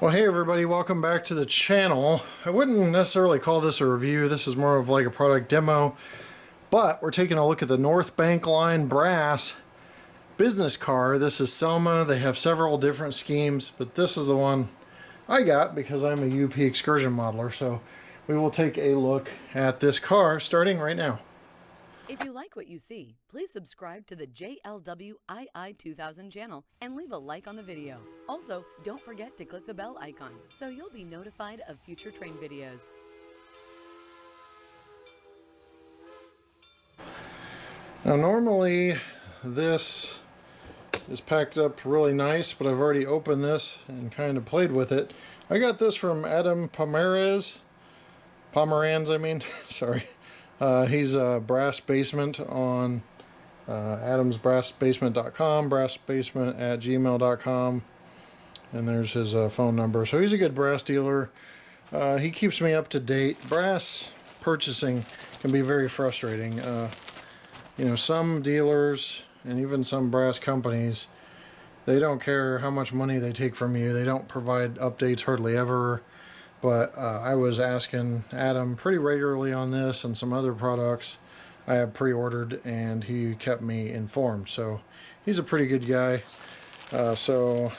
Well, hey everybody, welcome back to the channel. I wouldn't necessarily call this a review, this is more of like a product demo, but we're taking a look at the North Bank Line brass business car. This is Selma. They have several different schemes, but this is the one I got because I'm a UP excursion modeler, so we will take a look at this car starting right now. If you like what you see, please subscribe to the JLWII 2000 channel and leave a like on the video. Also, don't forget to click the bell icon so you'll be notified of future train videos. Now normally this is packed up really nice, but I've already opened this and kind of played with it. I got this from Adam Pomeranz, I mean, sorry. He's a Brass Basement on adamsbrassbasement.com, brassbasement@gmail.com, and there's his phone number. So he's a good brass dealer. He keeps me up to date. Brass purchasing can be very frustrating. You know, some dealers and even some brass companies, they don't care how much money they take from you. They don't provide updates hardly ever. But I was asking Adam pretty regularly on this and some other products I have pre-ordered, and he kept me informed. So he's a pretty good guy. So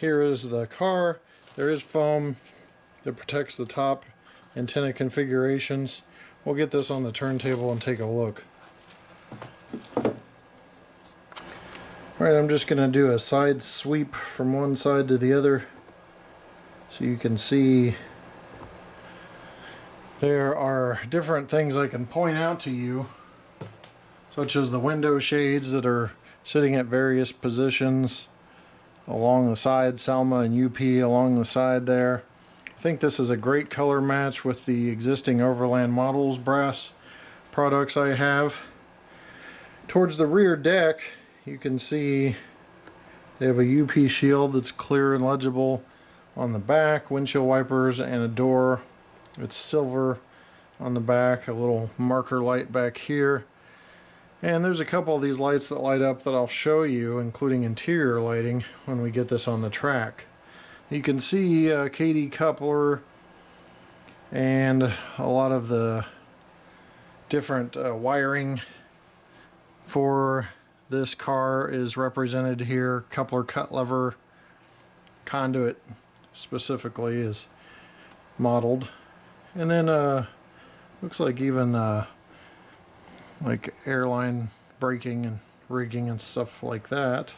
here is the car. There is foam that protects the top antenna configurations. We'll get this on the turntable and take a look. Alright, I'm just going to do a side sweep from one side to the other so you can see there are different things I can point out to you, such as the window shades that are sitting at various positions along the side, Selma and UP along the side there. I think this is a great color match with the existing Overland Models brass products I have. Towards the rear deck, you can see they have a UP shield that's clear and legible on the back, windshield wipers, and a door. It's silver on the back, a little marker light back here. And there's a couple of these lights that light up that I'll show you, including interior lighting, when we get this on the track. You can see KD coupler and a lot of the different wiring for this car is represented here. Coupler cut lever conduit specifically is modeled. And then looks like even like airline braking and rigging and stuff like that.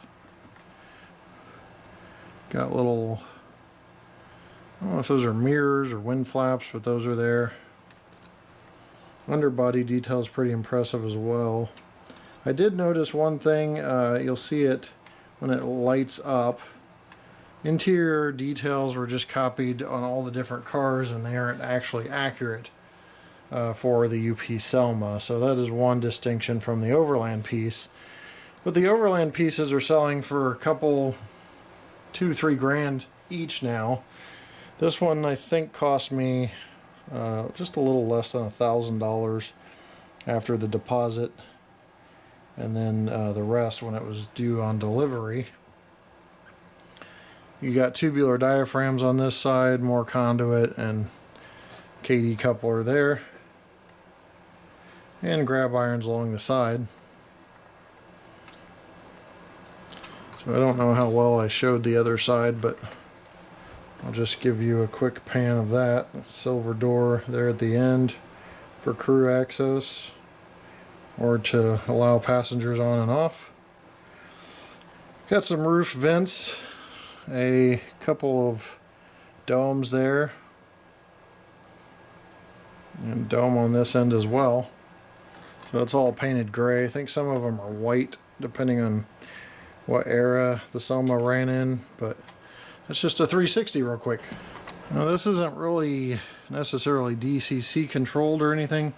Got little, I don't know if those are mirrors or wind flaps, but those are there. Underbody detail is pretty impressive as well. I did notice one thing, you'll see it when it lights up. Interior details were just copied on all the different cars, and they aren't actually accurate for the UP Selma. So that is one distinction from the Overland piece. But the Overland pieces are selling for a couple, $2-3 grand each now. This one I think cost me just a little less than $1,000 after the deposit, and then the rest when it was due on delivery. You got tubular diaphragms on this side, more conduit, and KD coupler there, and grab irons along the side. So I don't know how well I showed the other side, but I'll just give you a quick pan of that. Silver door there at the end for crew access or to allow passengers on and off. Got some roof vents, a couple of domes there, and dome on this end as well. So it's all painted gray. I think some of them are white depending on what era the Selma ran in, but that's just a 360 real quick. Now this isn't really necessarily DCC controlled or anything.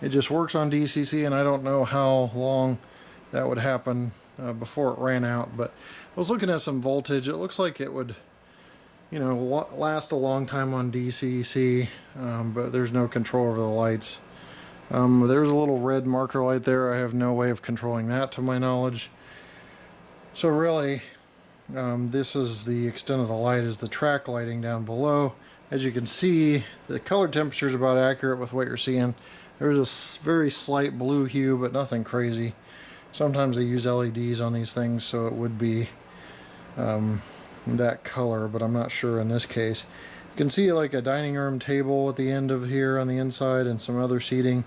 It just works on DCC, and I don't know how long that would happen before it ran out, but I was looking at some voltage. It looks like it would, you know, last a long time on DCC, but there's no control over the lights. There's a little red marker light there. I have no way of controlling that to my knowledge. So really, This is the extent of the light, is the track lighting down below. As you can see, the color temperature is about accurate with what you're seeing. There's a very slight blue hue, but nothing crazy. Sometimes they use LEDs on these things, so it would be that color, but I'm not sure in this case. You can see like a dining room table at the end of here on the inside and some other seating.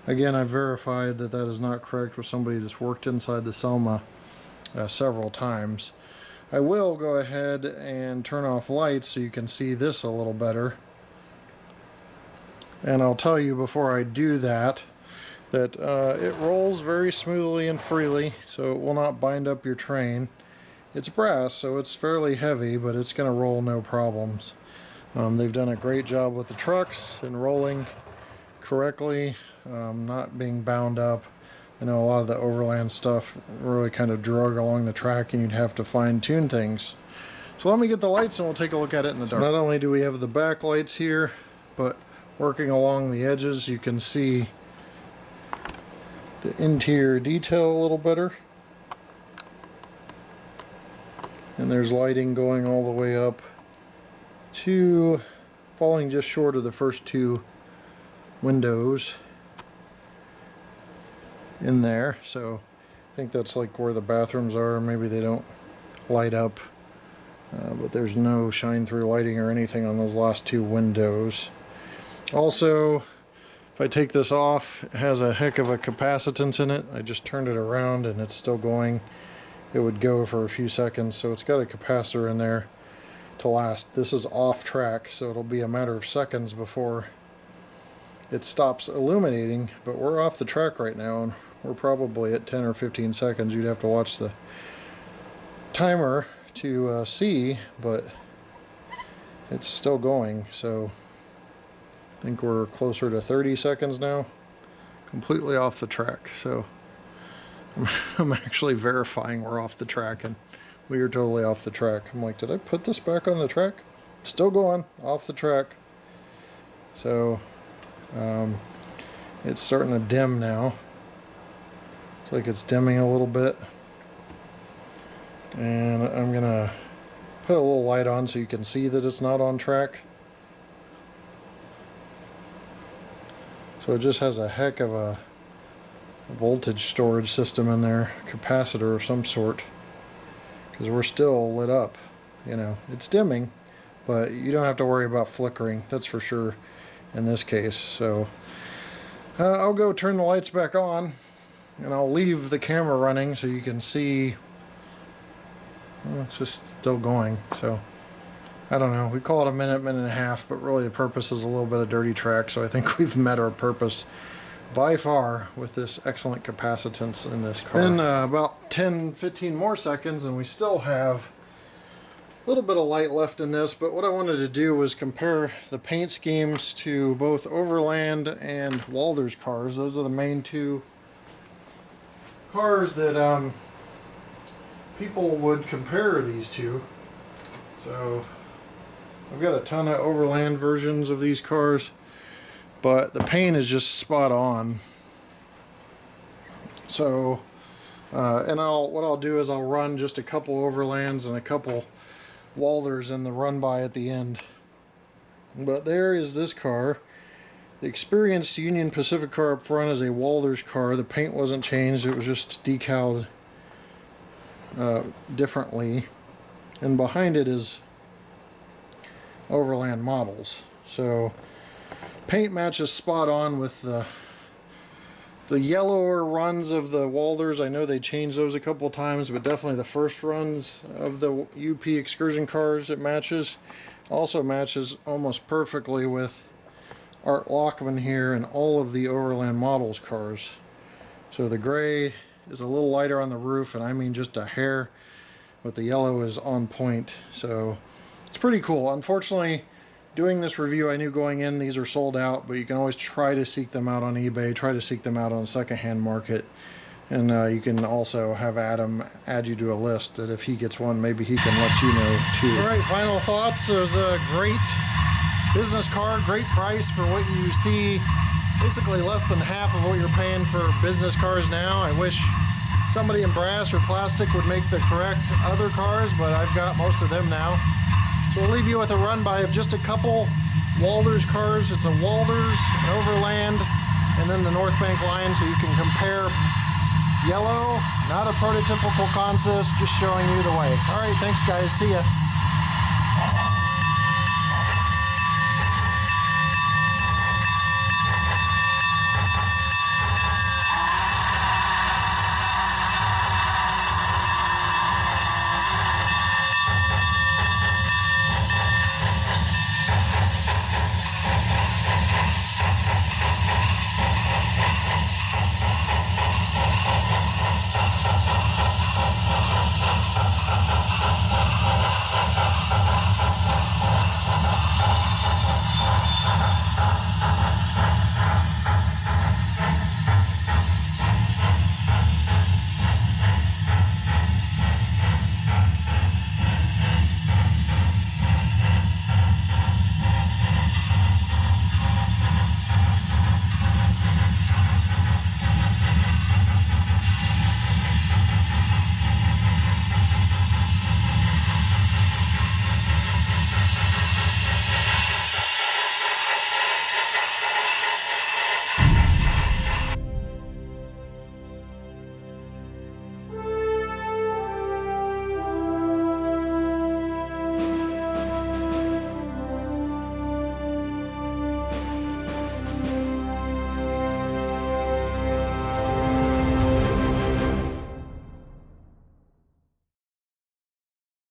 Again, I verified that that is not correct with somebody that's worked inside the Selma several times. I will go ahead and turn off lights so you can see this a little better. And I'll tell you before I do that it rolls very smoothly and freely, so it will not bind up your train. It's brass, so it's fairly heavy, but it's going to roll no problems. They've done a great job with the trucks and rolling correctly, not being bound up. I know a lot of the overland stuff really kind of drug along the track and you'd have to fine tune things. So let me get the lights and we'll take a look at it in the dark. Not only do we have the back lights here, but working along the edges you can see the interior detail a little better. And there's lighting going all the way up to falling just short of the first two windows in there. So I think that's like where the bathrooms are. Maybe they don't light up, but there's no shine through lighting or anything on those last two windows. Also, if I take this off, it has a heck of a capacitance in it. I just turned it around and it's still going. It would go for a few seconds, so it's got a capacitor in there to last. This is off track, so it'll be a matter of seconds before it stops illuminating, but we're off the track right now and we're probably at 10 or 15 seconds. You'd have to watch the timer to see, but it's still going, so I think we're closer to 30 seconds now, completely off the track. So I'm actually verifying we're off the track, and we are totally off the track. I'm like, did I put this back on the track? Still going, off the track. So it's starting to dim now. It's like it's dimming a little bit. And I'm gonna put a little light on so you can see that it's not on track. So it just has a heck of a voltage storage system in there, capacitor of some sort, because we're still lit up. You know, it's dimming, but you don't have to worry about flickering, that's for sure in this case. So I'll go turn the lights back on and I'll leave the camera running so you can see. Well, it's just still going, so I don't know, we call it a minute, minute and a half, but really the purpose is a little bit of dirty track, so I think we've met our purpose by far with this excellent capacitance in this car. Then about 10-15 more seconds and we still have a little bit of light left in this, but what I wanted to do was compare the paint schemes to both Overland and Walther's cars. Those are the main two cars that people would compare these to. So I've got a ton of Overland versions of these cars, but the paint is just spot on. So and what I'll do is I'll run just a couple Overlands and a couple Walthers in the run by at the end. But there is this car. The experienced Union Pacific car up front is a Walther's car. The paint wasn't changed, it was just decaled differently. And behind it is Overland models. So paint matches spot on with the yellower runs of the Walthers. I know they changed those a couple times, but definitely the first runs of the UP excursion cars it matches. Also matches almost perfectly with Art Lockman here and all of the Overland models cars. So the gray is a little lighter on the roof, and I mean just a hair, but the yellow is on point. So it's pretty cool. Unfortunately, doing this review, I knew going in these are sold out, but you can always try to seek them out on eBay, try to seek them out on the secondhand market, and you can also have Adam add you to a list that if he gets one, maybe he can let you know too. All right, final thoughts. It was a great business car, great price for what you see, basically less than half of what you're paying for business cars now. I wish somebody in brass or plastic would make the correct other cars, but I've got most of them now. So we'll leave you with a run-by of just a couple Walthers cars. It's a Walthers, an Overland, and then the North Bank line, so you can compare. Yellow, not a prototypical consist, just showing you the way. All right, thanks guys, see ya.